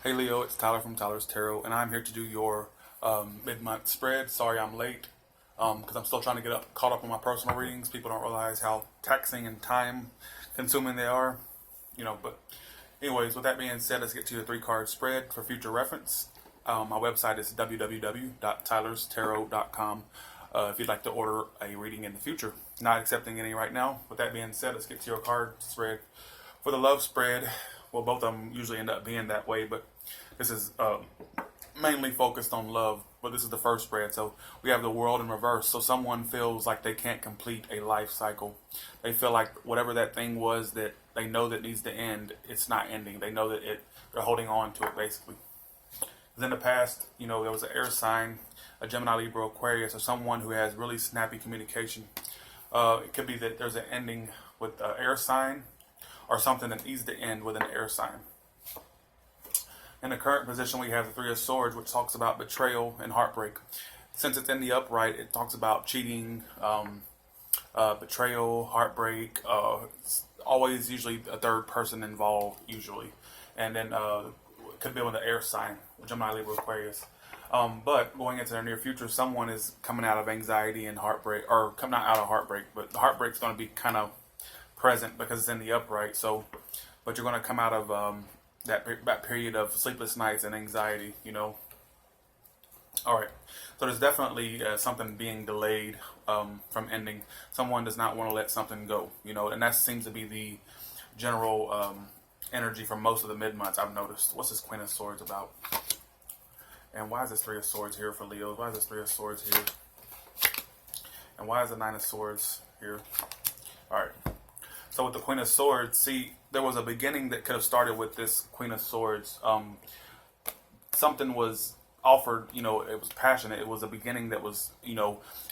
Hey Leo, it's Tyler from Tyler's Tarot, and I'm here to do your mid-month spread. Sorry I'm late, because I'm still trying to get caught up on my personal readings. People don't realize how taxing and time-consuming they are, But anyways, with that being said, let's get to your 3-card spread for future reference. My website is www.tylerstarot.com. If you'd like to order a reading in the future, not accepting any right now. With that being said, let's get to your card spread for the love spread. Well, both of them usually end up being that way, but this is mainly focused on love. But this is the first spread, so we have the World in reverse. So someone feels like they can't complete a life cycle. They feel like whatever that thing was that they know that needs to end, it's not ending. They know that they're holding on to it, basically. Because in the past, there was an air sign, a Gemini, Libra, Aquarius, or someone who has really snappy communication. It could be that there's an ending with an air sign, or something that needs to end with an air sign. In the current position, we have the Three of Swords, which talks about betrayal and heartbreak. Since it's in the upright, it talks about cheating, betrayal, heartbreak. It's always usually a third person involved, usually. And then it could be with the air sign, Gemini, Libra, Aquarius. But going into the near future, someone is coming out of anxiety and heartbreak, or coming out of heartbreak, but the heartbreak's going to be kind of present because it's in the upright. So, but you're going to come out of that period of sleepless nights and anxiety. All right. So there's definitely something being delayed from ending. Someone does not want to let something go. And that seems to be the general energy for most of the mid-months. I've noticed. What's this Queen of Swords about? And why is this Three of Swords here for Leo? Why is this Three of Swords here? And why is the Nine of Swords here? All right. So with the Queen of Swords, see, there was a beginning that could have started with this Queen of Swords. Something was offered, it was passionate. It was a beginning that was,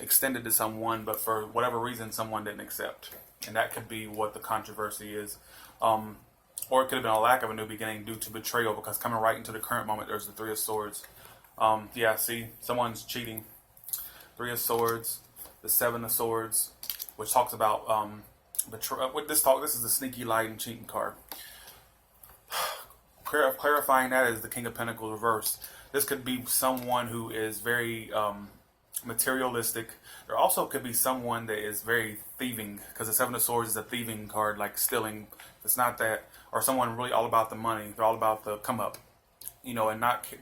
extended to someone, but for whatever reason, someone didn't accept. And that could be what the controversy is. Or it could have been a lack of a new beginning due to betrayal, because coming right into the current moment, there's the Three of Swords. Yeah, see, someone's cheating. Three of Swords, the Seven of Swords, which talks about this is the sneaky, light, and cheating card. Clarifying that is the King of Pentacles reverse. This could be someone who is very materialistic. There also could be someone that is very thieving, because the Seven of Swords is a thieving card, like stealing. It's not that. Or someone really all about the money. They're all about the come up, and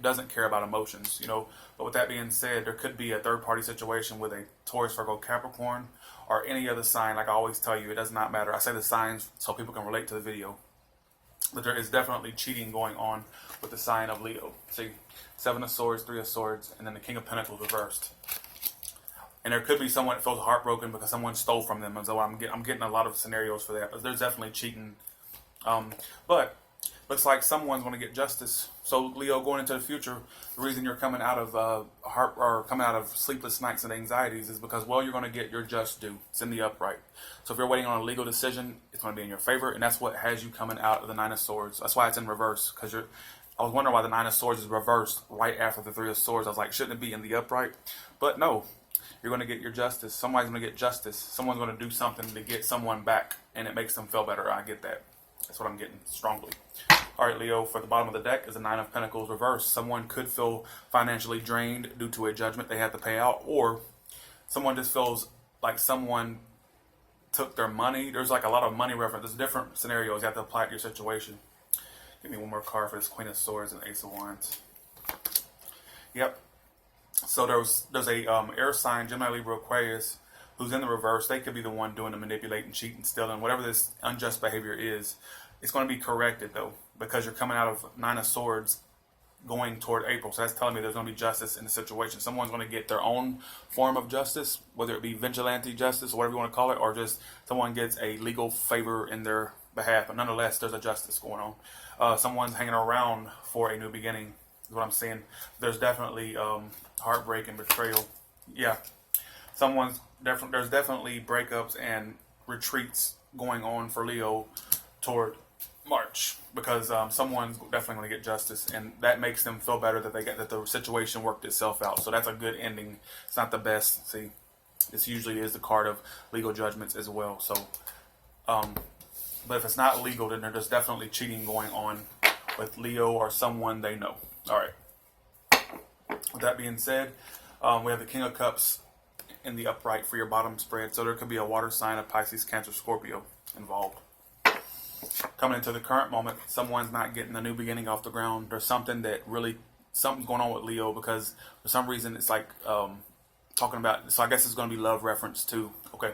doesn't care about emotions, But with that being said, there could be a third-party situation with a Taurus, Virgo, Capricorn, or any other sign. Like I always tell you, it does not matter. I say the signs so people can relate to the video. But there is definitely cheating going on with the sign of Leo. See, Seven of Swords, Three of Swords, and then the King of Pentacles reversed. And there could be someone that feels heartbroken because someone stole from them. And so I'm getting a lot of scenarios for that. But there's definitely cheating. But looks like someone's going to get justice. So Leo, going into the future, the reason you're coming out of coming out of sleepless nights and anxieties is because, well, you're going to get your just due. It's in the upright. So if you're waiting on a legal decision, it's going to be in your favor, and that's what has you coming out of the Nine of Swords. That's why it's in reverse. Because I was wondering why the Nine of Swords is reversed right after the Three of Swords. I was like, shouldn't it be in the upright? But no, you're going to get your justice. Somebody's going to get justice. Someone's going to do something to get someone back, and it makes them feel better. I get that. That's what I'm getting strongly. All right, Leo, for the bottom of the deck is the Nine of Pentacles reversed. Someone could feel financially drained due to a judgment they had to pay out, or someone just feels like someone took their money. There's like a lot of money reference. There's different scenarios you have to apply to your situation. Give me one more card for this Queen of Swords and Ace of Wands. Yep. So there's a air sign, Gemini, Libra, Aquarius, who's in the reverse. They could be the one doing the manipulating, cheating, stealing, whatever this unjust behavior is. It's going to be corrected, though, because you're coming out of Nine of Swords going toward April. So that's telling me there's going to be justice in the situation. Someone's going to get their own form of justice, whether it be vigilante justice or whatever you want to call it, or just someone gets a legal favor in their behalf. But nonetheless, there's a justice going on. Someone's hanging around for a new beginning is what I'm saying. There's definitely heartbreak and betrayal. Yeah. There's definitely breakups and retreats going on for Leo toward March, because someone's definitely going to get justice, and that makes them feel better that the situation worked itself out. So that's a good ending. It's not the best. See, this usually is the card of legal judgments as well. So, but if it's not legal, then there's definitely cheating going on with Leo or someone they know. All right. With that being said, we have the King of Cups in the upright for your bottom spread. So there could be a water sign of Pisces, Cancer, Scorpio involved. Coming into the current moment, someone's not getting a new beginning off the ground. There's something that really, something's going on with Leo because for some reason it's like talking about, so I guess it's going to be love reference too. Okay.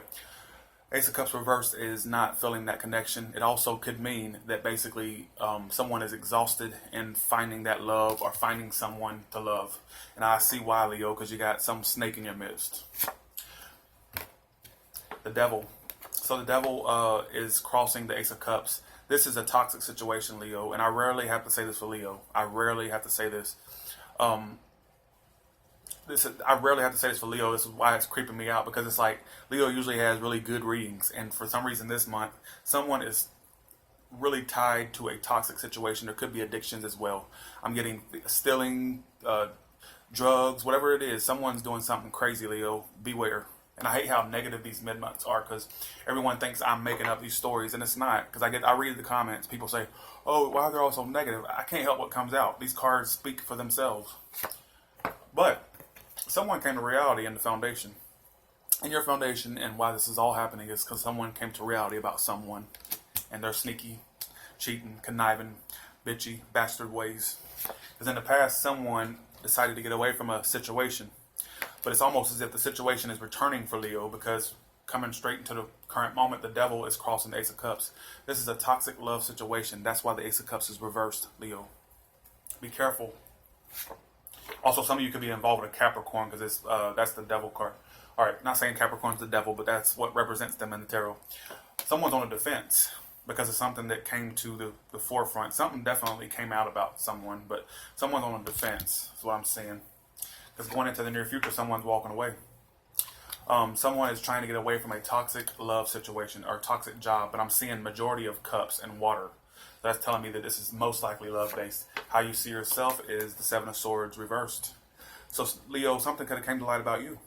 Ace of Cups reversed is not feeling that connection. It also could mean that basically someone is exhausted in finding that love or finding someone to love. And I see why, Leo, because you got some snake in your midst. The devil. So the devil is crossing the Ace of Cups. This is a toxic situation, Leo. And I rarely have to say this for Leo. I rarely have to say this. I rarely have to say this for Leo. This is why it's creeping me out, because it's like Leo usually has really good readings, and for some reason this month someone is really tied to a toxic situation. There could be addictions as well. I'm getting stealing, drugs, whatever it is. Someone's doing something crazy, Leo. Beware. And I hate how negative these mid-months are, because everyone thinks I'm making up these stories, and it's not. Because I read the comments. People say, "Oh, why are they all so negative?" I can't help what comes out. These cards speak for themselves. But someone came to reality in the foundation. And your foundation, and why this is all happening, is because someone came to reality about someone and their sneaky, cheating, conniving, bitchy, bastard ways. Because in the past, someone decided to get away from a situation. But it's almost as if the situation is returning for Leo, because coming straight into the current moment, the devil is crossing the Ace of Cups. This is a toxic love situation. That's why the Ace of Cups is reversed, Leo. Be careful. Also, some of you could be involved with a Capricorn, because that's the devil card. All right, not saying Capricorn's the devil, but that's what represents them in the tarot. Someone's on the defense because of something that came to the forefront. Something definitely came out about someone, but someone's on the defense is what I'm saying. Because going into the near future, someone's walking away. Someone is trying to get away from a toxic love situation or toxic job, but I'm seeing majority of cups and water. That's telling me that this is most likely love-based. How you see yourself is the Seven of Swords reversed. So, Leo, something could have came to light about you.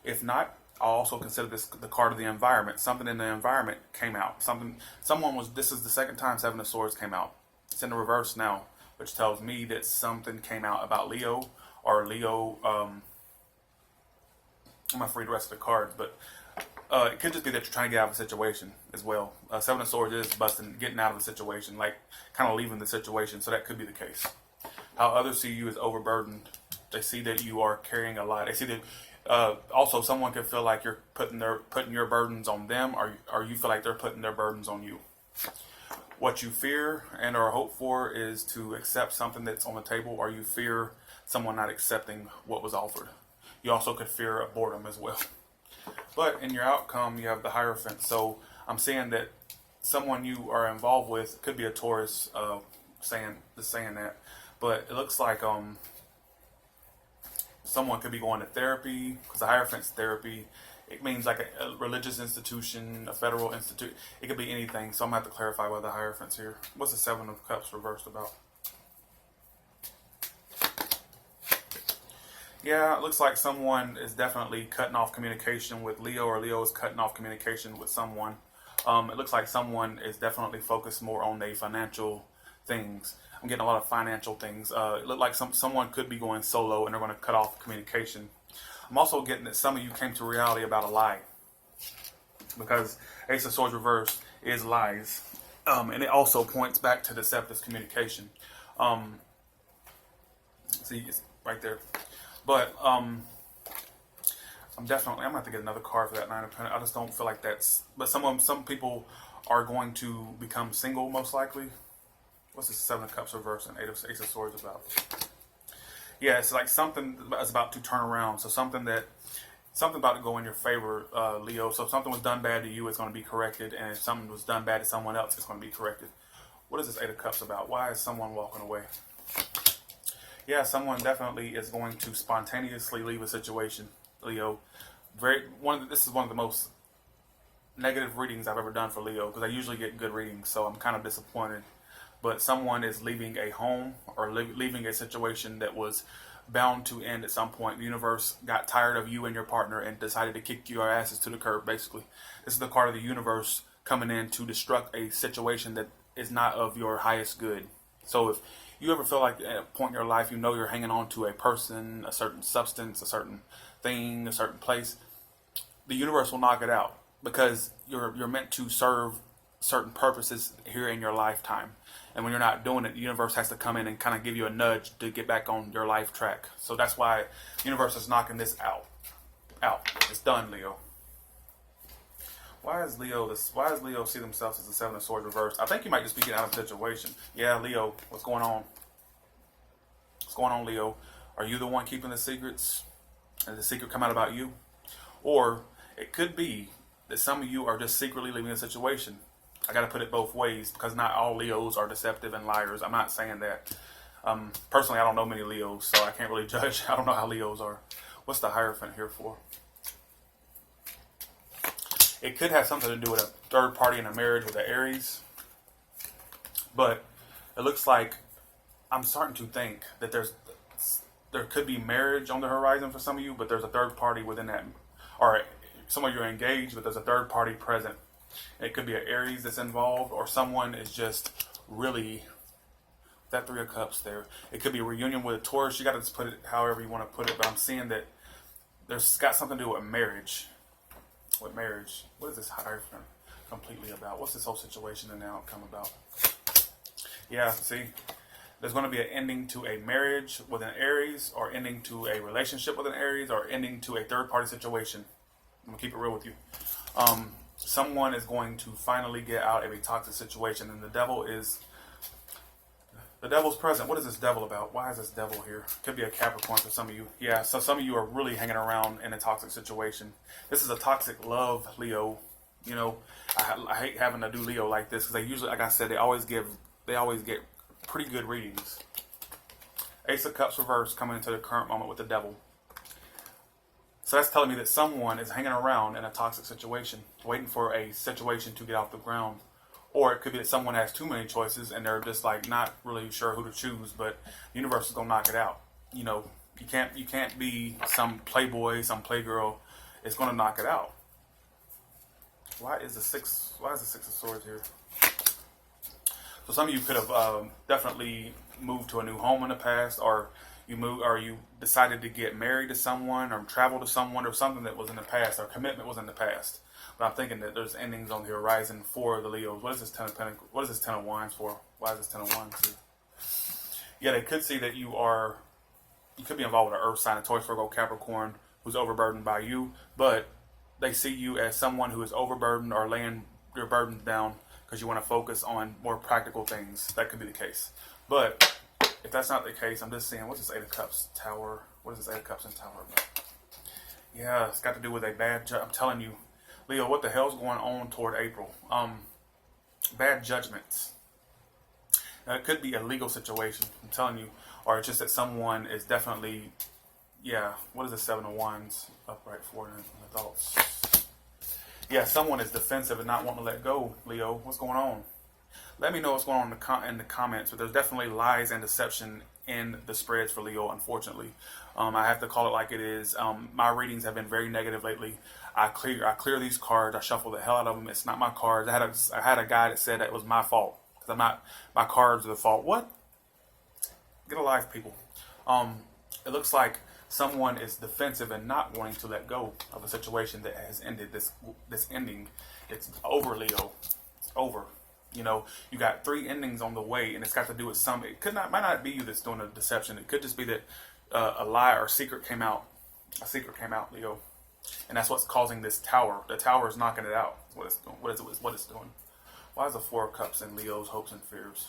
If not, I'll also consider this the card of the environment. Something in the environment came out. This is the second time Seven of Swords came out. It's in the reverse now, which tells me that something came out about Leo, or Leo, I'm not free the rest of the cards, but it could just be that you're trying to get out of a situation as well. Seven of Swords is getting out of the situation, like kind of leaving the situation, so that could be the case. How others see you is overburdened. They see that you are carrying a lot. They see that also someone could feel like you're putting your burdens on them, or you feel like they're putting their burdens on you. What you fear and or hope for is to accept something that's on the table, or you fear someone not accepting what was offered. You also could fear boredom as well. But in your outcome, you have the Hierophant. So I'm saying that someone you are involved with could be a Taurus, saying that. But it looks like someone could be going to therapy, because the Hierophant's therapy. It means like a religious institution, a federal institute. It could be anything. So I'm going to have to clarify why the Hierophant's here. What's the Seven of Cups reversed about? Yeah, it looks like someone is definitely cutting off communication with Leo, or Leo is cutting off communication with someone. It looks like someone is definitely focused more on their financial things. I'm getting a lot of financial things. It looked like someone could be going solo, and they're going to cut off communication. I'm also getting that some of you came to reality about a lie, because Ace of Swords reversed is lies, and it also points back to deceptive communication. See, it's right there. But I'm gonna have to get another card for that Nine of Pentacles. I just don't feel like that's. But some people are going to become single, most likely. What's this Seven of Cups reverse and Ace of Swords about? Yeah, it's like something is about to turn around. So something about to go in your favor, Leo. So if something was done bad to you, it's going to be corrected, and if something was done bad to someone else, it's going to be corrected. What is this Eight of Cups about? Why is someone walking away? Yeah, someone definitely is going to spontaneously leave a situation, Leo. This is one of the most negative readings I've ever done for Leo, because I usually get good readings, so I'm kind of disappointed. But someone is leaving a home, or leaving a situation that was bound to end at some point. The universe got tired of you and your partner and decided to kick your asses to the curb, basically. This is the card of the universe coming in to destruct a situation that is not of your highest good. So if you ever feel like at a point in your life, you know you're hanging on to a person, a certain substance, a certain thing, a certain place, the universe will knock it out because you're meant to serve certain purposes here in your lifetime. And when you're not doing it, the universe has to come in and kind of give you a nudge to get back on your life track. So that's why the universe is knocking this out. It's done, Leo. Why is Leo see themselves as the Seven of Swords reversed? I think you might just be getting out of a situation. Yeah, Leo, what's going on? What's going on, Leo? Are you the one keeping the secrets? And the secret come out about you? Or it could be that some of you are just secretly leaving a situation. I got to put it both ways because not all Leos are deceptive and liars. I'm not saying that. Personally, I don't know many Leos, so I can't really judge. I don't know how Leos are. What's the Hierophant here for? It could have something to do with a third party in a marriage with an Aries. But it looks like I'm starting to think that there could be marriage on the horizon for some of you, but there's a third party within that. Or some of you are engaged, but there's a third party present. It could be an Aries that's involved, or someone is just really, that Three of Cups there. It could be a reunion with a Taurus. You got to just put it however you want to put it, but I'm seeing that there's got something to do with marriage. With marriage. What is this Hierophant completely about? What's this whole situation and the outcome about? Yeah, see, there's going to be an ending to a marriage with an Aries, or ending to a relationship with an Aries, or ending to a third party situation. I'm going to keep it real with you. Someone is going to finally get out of a toxic situation, and the devil's present. What is this devil about? Why is this devil here? Could be a Capricorn for some of you. Yeah, so some of you are really hanging around in a toxic situation. This is a toxic love, Leo. You know, I hate having to do Leo like this because they usually, like I said, they always get pretty good readings. Ace of Cups reversed coming into the current moment with the devil. So that's telling me that someone is hanging around in a toxic situation, waiting for a situation to get off the ground. Or it could be that someone has too many choices and they're just like not really sure who to choose, but the universe is gonna knock it out. You know, you can't be some playboy, some playgirl. It's gonna knock it out. Why is the Six of Swords here? So some of you could have definitely moved to a new home in the past, or you decided to get married to someone, or travel to someone, or something that was in the past, or commitment was in the past. But I'm thinking that there's endings on the horizon for the Leos. What is this Ten of Pentacles? What is this Ten of Wands for? Why is this Ten of Wands here? Yeah, they could see that you could be involved with an Earth sign, a Taurus, Virgo, Capricorn, who's overburdened by you, but they see you as someone who is overburdened or laying your burdens down because you want to focus on more practical things. That could be the case. But if that's not the case, I'm just saying, what's this Eight of Cups Tower? What is this Eight of Cups and Tower about? Yeah, it's got to do with a bad I'm telling you, Leo, what the hell's going on toward April? Bad judgments. Now, it could be a legal situation, I'm telling you, or it's just that someone is definitely, yeah, what is the Seven of Wands upright for in the thoughts? Yeah, someone is defensive and not wanting to let go, Leo. What's going on? Let me know what's going on in the comments, but there's definitely lies and deception in the spreads for Leo, unfortunately. I have to call it like it is. My readings have been very negative lately. I clear these cards. I shuffle the hell out of them. It's not my cards. I had a guy that said that it was my fault because my cards are the fault. What? Get a life, people. It looks like someone is defensive and not wanting to let go of a situation that has ended. This ending, it's over, Leo. It's over. You know, you got 3 endings on the way, and it's got to do with might not be you that's doing the deception. It could just be that a lie or secret came out. A secret came out, Leo, and that's what's causing this tower. The tower is knocking it out. What it's doing. What it's doing. Why is the Four of Cups in Leo's hopes and fears?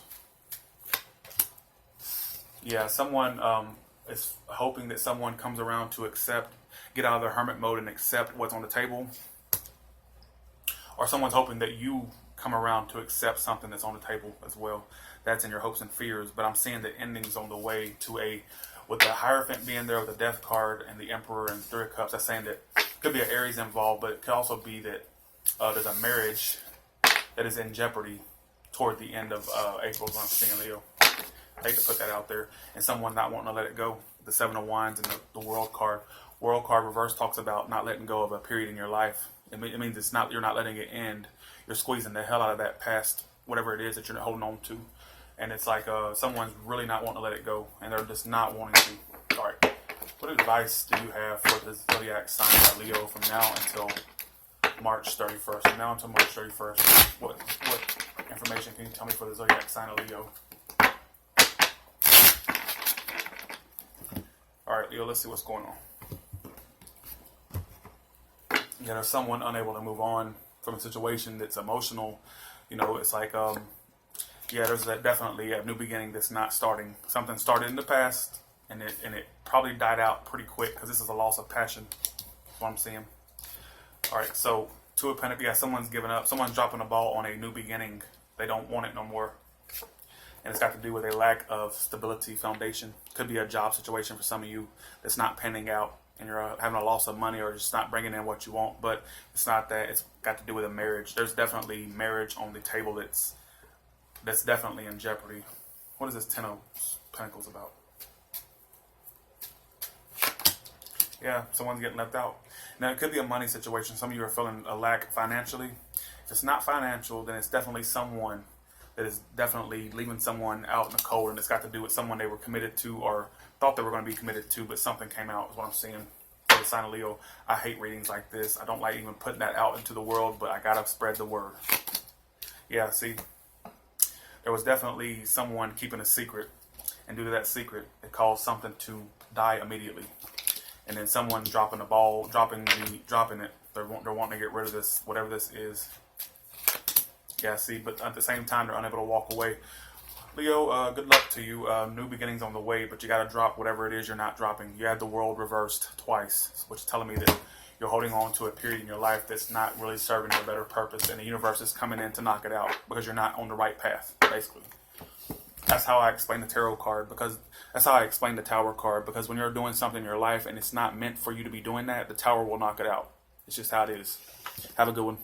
Yeah, someone is hoping that someone comes around to get out of their hermit mode and accept what's on the table, or someone's hoping that you come around to accept something that's on the table as well. That's in your hopes and fears. But I'm seeing the endings on the way to with the Hierophant being there with the Death card and the Emperor and Three of Cups. That's saying that could be an Aries involved, but it could also be that there's a marriage that is in jeopardy toward the end of April. Is what I'm seeing, Leo. I hate to put that out there. And someone not wanting to let it go. The Seven of Wands and the World card. World card reverse talks about not letting go of a period in your life. It means you're not letting it end. You're squeezing the hell out of that past, whatever it is that you're holding on to. and it's like someone's really not wanting to let it go, and they're just not wanting to. All right, what advice do you have for the zodiac sign of Leo from now until March 31st? From now until March 31st, what information can you tell me for the zodiac sign of Leo? All right, Leo, let's see what's going on. Yeah, there's someone unable to move on from a situation that's emotional. You know, it's like, yeah, there's definitely a new beginning that's not starting. Something started in the past, and it probably died out pretty quick because this is a loss of passion. That's what I'm seeing. All right, so Two of Pentacles, yeah, someone's giving up. Someone's dropping the ball on a new beginning. They don't want it no more. And it's got to do with a lack of stability foundation. Could be a job situation for some of you that's not panning out, and you're having a loss of money or just not bringing in what you want. But it's not that. It's got to do with a marriage. There's definitely marriage on the table that's definitely in jeopardy. What is this Ten of Pentacles about? Yeah, someone's getting left out. Now, it could be a money situation. Some of you are feeling a lack financially. If it's not financial, then it's definitely someone that is definitely leaving someone out in the cold, and it's got to do with someone they were committed to or thought they were going to be committed to, but something came out, is what I'm seeing for the sign of Leo. I hate readings like this. I don't like even putting that out into the world, but I got to spread the word. Yeah, see, there was definitely someone keeping a secret, and due to that secret, it caused something to die immediately. And then someone dropping the ball, dropping it. They're wanting to get rid of this, whatever this is. Yeah, see, but at the same time, they're unable to walk away. Leo, good luck to you. New beginnings on the way, but you got to drop whatever it is you're not dropping. You had the world reversed twice, which is telling me that you're holding on to a period in your life that's not really serving a better purpose, and the universe is coming in to knock it out because you're not on the right path, basically. That's how I explain the tarot card, because that's how I explain the Tower card, because when you're doing something in your life and it's not meant for you to be doing that, the Tower will knock it out. It's just how it is. Have a good one.